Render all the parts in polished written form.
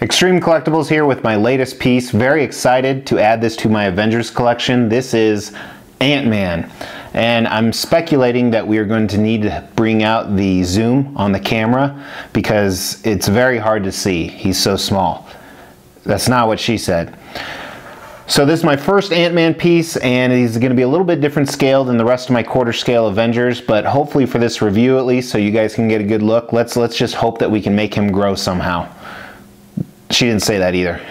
Extreme Collectibles here with my latest piece. Very excited to add this to my Avengers collection. This is Ant-Man, and I'm speculating that we are going to need to bring out the zoom on the camera because it's very hard to see. He's so small. That's not what she said. So this is my first Ant-Man piece, and he's going to be a little bit different scale than the rest of my quarter scale Avengers, but hopefully for this review at least, so you guys can get a good look, let's just hope that we can make him grow somehow. She didn't say that either.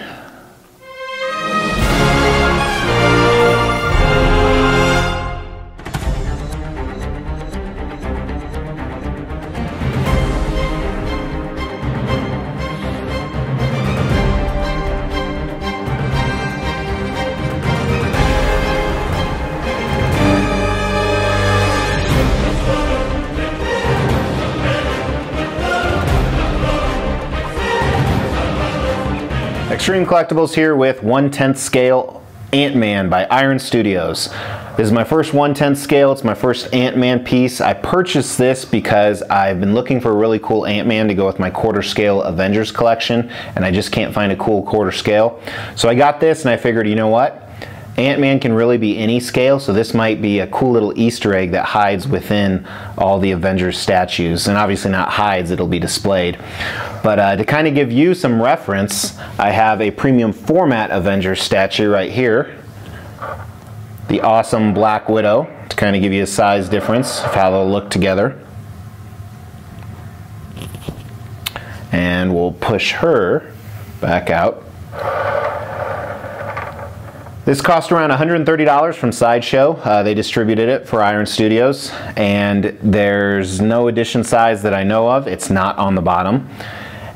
Extreme Collectibles here with 1/10 scale Ant-Man by Iron Studios. This is my first 1/10 scale. It's my first Ant-Man piece. I purchased this because I've been looking for a really cool Ant-Man to go with my quarter scale Avengers collection, and I just can't find a cool quarter scale. So I got this and I figured, you know what? Ant-Man can really be any scale, so this might be a cool little Easter egg that hides within all the Avengers statues. And obviously not hides, it'll be displayed. But to kind of give you some reference, I have a premium format Avengers statue right here. The awesome Black Widow, to kind of give you a size difference of how they'll look together. And we'll push her back out. This cost around $130 from Sideshow. They distributed it for Iron Studios, and there's no edition size that I know of. It's not on the bottom.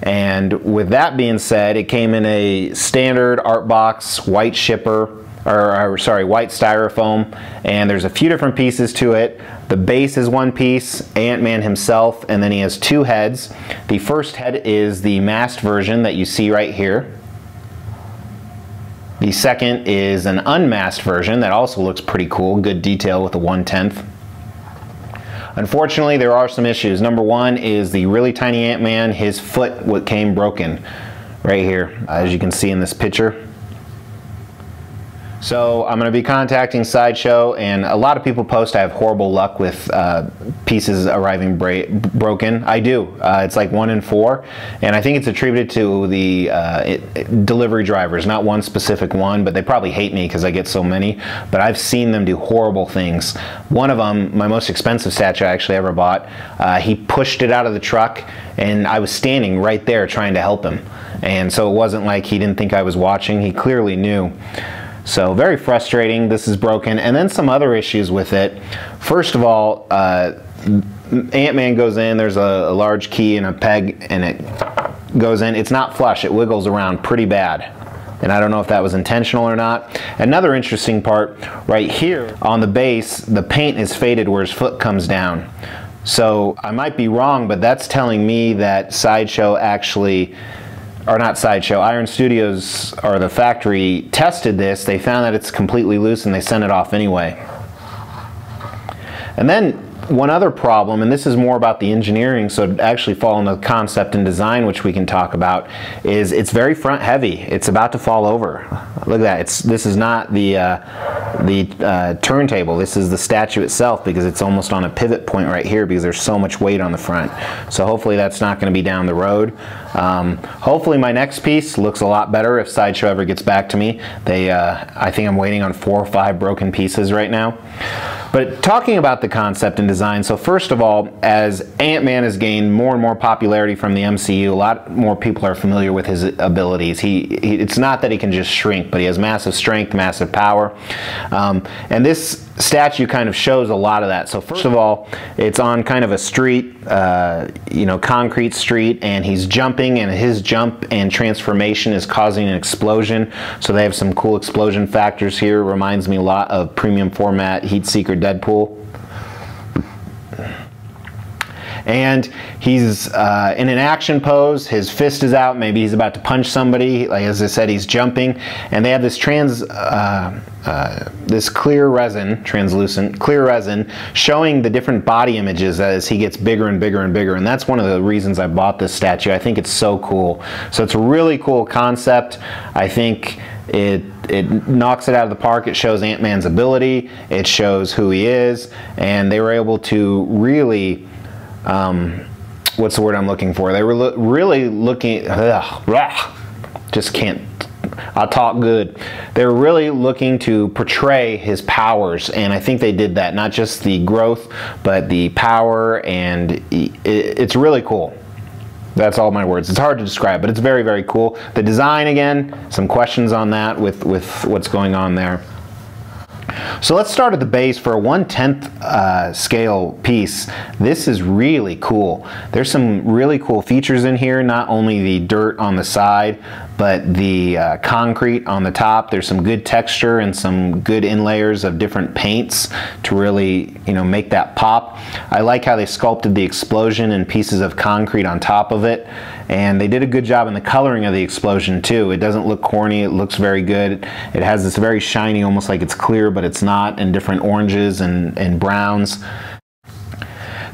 And with that being said, it came in a standard art box, white shipper, white styrofoam, and there's a few different pieces to it. The base is one piece, Ant-Man himself, and then he has two heads. The first head is the masked version that you see right here. The second is an unmasked version that also looks pretty cool, good detail with a 1/10. Unfortunately, there are some issues. Number one is the really tiny Ant-Man, his foot came broken right here, as you can see in this picture. So I'm going to be contacting Sideshow, and a lot of people post I have horrible luck with pieces arriving broken. I do. It's like 1 in 4, and I think it's attributed to the delivery drivers, not one specific one, but they probably hate me because I get so many, but I've seen them do horrible things. One of them, my most expensive statue I actually ever bought, he pushed it out of the truck, and I was standing right there trying to help him, and so it wasn't like he didn't think I was watching. He clearly knew. So very frustrating. This is broken. And then some other issues with it. First of all, Ant-Man goes in, there's a large key and a peg, and it goes in. It's not flush, it wiggles around pretty bad. And I don't know if that was intentional or not. Another interesting part, right here on the base, the paint is faded where his foot comes down. So I might be wrong, but that's telling me that Sideshow actually, or not Sideshow, Iron Studios, or the factory, tested this. They found that it's completely loose and they sent it off anyway. And then one other problem, and this is more about the engineering, so it actually fall into concept and design, which we can talk about, is it's very front heavy. It's about to fall over. Look at that. This is not the turntable. This is the statue itself, because it's almost on a pivot point right here because there's so much weight on the front. So hopefully that's not going to be down the road. Hopefully my next piece looks a lot better if Sideshow ever gets back to me. I think I'm waiting on 4 or 5 broken pieces right now. But talking about the concept and design, so first of all, as Ant-Man has gained more and more popularity from the MCU, a lot more people are familiar with his abilities. It's not that he can just shrink, but he has massive strength, massive power. And this statue kind of shows a lot of that. So first of all, it's on kind of a street, concrete street, and he's jumping, and his jump and transformation is causing an explosion. So they have some cool explosion factors here. Reminds me a lot of premium format Heat Seeker Deadpool. And he's in an action pose. His fist is out. Maybe he's about to punch somebody. Like as I said, he's jumping. And they have this this clear resin, translucent clear resin, showing the different body images as he gets bigger and bigger and bigger. And that's one of the reasons I bought this statue. I think it's so cool. So it's a really cool concept. I think it knocks it out of the park. It shows Ant-Man's ability. It shows who he is. And they were able to really, what's the word I'm looking for? They were really looking, just can't, I'll talk good. They're really looking to portray his powers, and I think they did that. Not just the growth, but the power, and it's really cool. That's all my words. It's hard to describe, but it's very, very cool. The design, again, some questions on that with what's going on there. So let's start at the base. For a 1/10 scale piece, this is really cool. There's some really cool features in here, not only the dirt on the side, but the concrete on the top. There's some good texture and some good inlayers of different paints to really, you know, make that pop. I like how they sculpted the explosion and pieces of concrete on top of it, and they did a good job in the coloring of the explosion too. It doesn't look corny. It looks very good. It has this very shiny, almost like it's clear, but it's not, in different oranges and browns.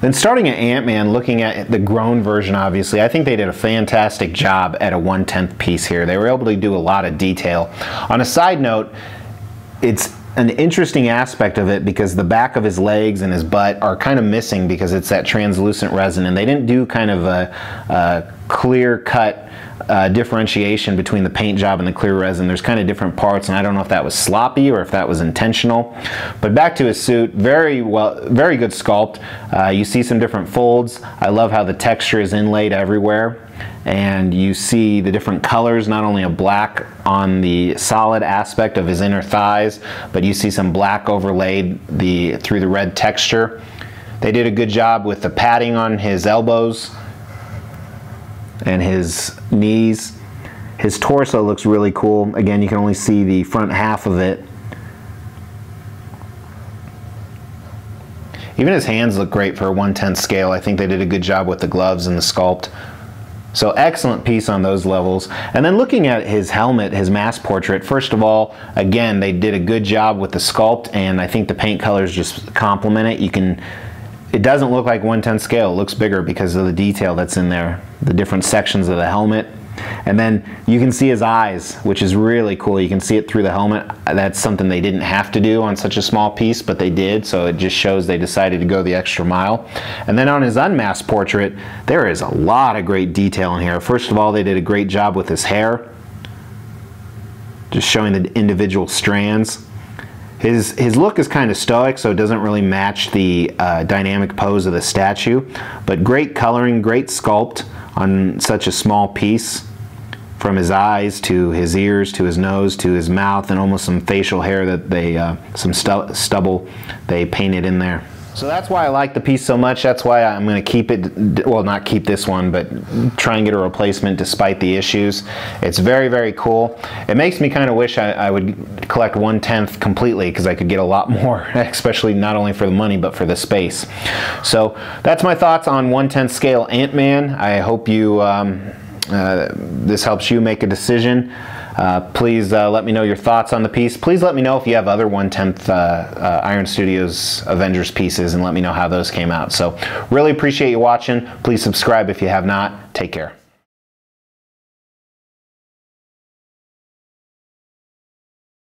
Then starting at Ant-Man, looking at the grown version, obviously, I think they did a fantastic job at a 1/10 piece here. They were able to do a lot of detail. On a side note, it's an interesting aspect of it because the back of his legs and his butt are kind of missing because it's that translucent resin, and they didn't do kind of a clear-cut differentiation between the paint job and the clear resin. There's kind of different parts, and I don't know if that was sloppy or if that was intentional. But back to his suit, very good sculpt. You see some different folds. I love how the texture is inlaid everywhere, and you see the different colors, not only a black on the solid aspect of his inner thighs, but you see some black overlaid through the red texture. They did a good job with the padding on his elbows and his knees. His torso looks really cool. Again, you can only see the front half of it. Even his hands look great for a 1/10 scale. I think they did a good job with the gloves and the sculpt. So excellent piece on those levels. And then looking at his helmet, his mask portrait, first of all, again, they did a good job with the sculpt, and I think the paint colors just complement it. It doesn't look like 1/10 scale. It looks bigger because of the detail that's in there, the different sections of the helmet. And then you can see his eyes, which is really cool. You can see it through the helmet. That's something they didn't have to do on such a small piece, but they did, so it just shows they decided to go the extra mile. And then on his unmasked portrait, there is a lot of great detail in here. First of all, they did a great job with his hair, just showing the individual strands. His look is kind of stoic, so it doesn't really match the dynamic pose of the statue, but great coloring, great sculpt on such a small piece, from his eyes to his ears to his nose to his mouth, and almost some facial hair that they, some stubble they painted in there. So that's why I like the piece so much. That's why I'm going to keep it, well, not keep this one, but try and get a replacement despite the issues. It's very, very cool. It makes me kind of wish I would collect 1/10 completely, because I could get a lot more, especially not only for the money, but for the space. So that's my thoughts on 1/10 scale Ant-Man. I hope this helps you make a decision. Please let me know your thoughts on the piece. Please let me know if you have other 1/10 Iron Studios Avengers pieces, and let me know how those came out. So really appreciate you watching. Please subscribe if you have not. Take care.